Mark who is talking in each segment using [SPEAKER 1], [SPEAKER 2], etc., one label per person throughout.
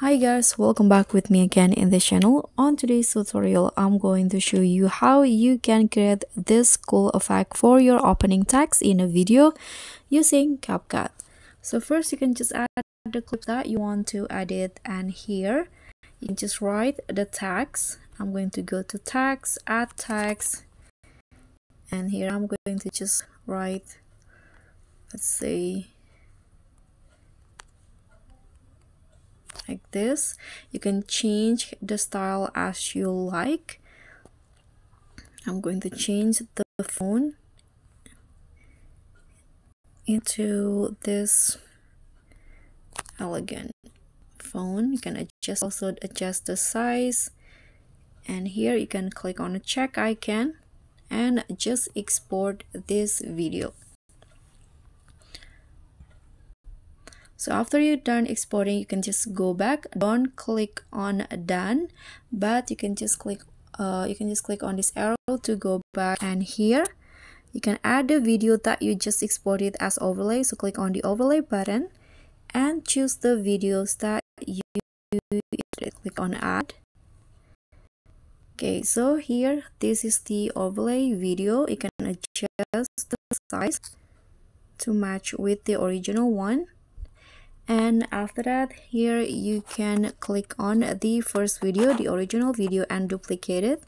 [SPEAKER 1] Hi guys, welcome back with me again in the channel. On today's tutorial, I'm going to show you how you can create this cool effect for your opening text in a video using CapCut. So first you can just add the clip that you want to edit, and here you can just write the text. I'm going to go to text, add text, and here I'm going to just write, let's say, like this. You can change the style as you like. I'm going to change the phone into this elegant phone. You can also adjust the size, and here you can click on the check icon and just export this video. So after you're done exporting, you can just go back. Don't click on done, but you can just click on this arrow to go back, and here you can add the video that you just exported as overlay. So click on the overlay button and choose the videos that you click on add. Okay, so here this is the overlay video. You can adjust the size to match with the original one. And after that, here you can click on the first video, the original video, and duplicate it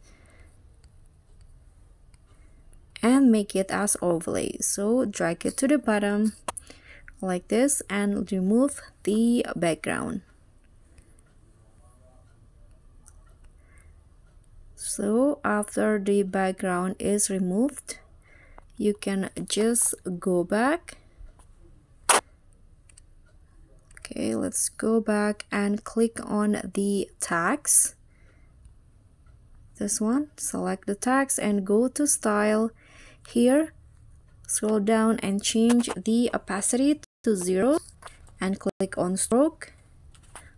[SPEAKER 1] and make it as overlay. So drag it to the bottom like this and remove the background. So after the background is removed, you can just go back. Okay, let's go back and click on the text. This one, select the text and go to style. Here, scroll down and change the opacity to 0 and click on stroke.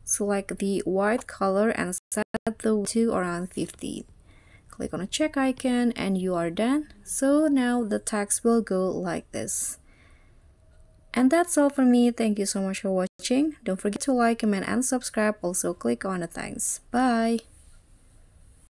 [SPEAKER 1] Select the white color and set the to around 50. Click on a check icon and you are done. So now the text will go like this. And that's all for me. Thank you so much for watching. Don't forget to like, comment, and subscribe. Also click on the thanks. Bye.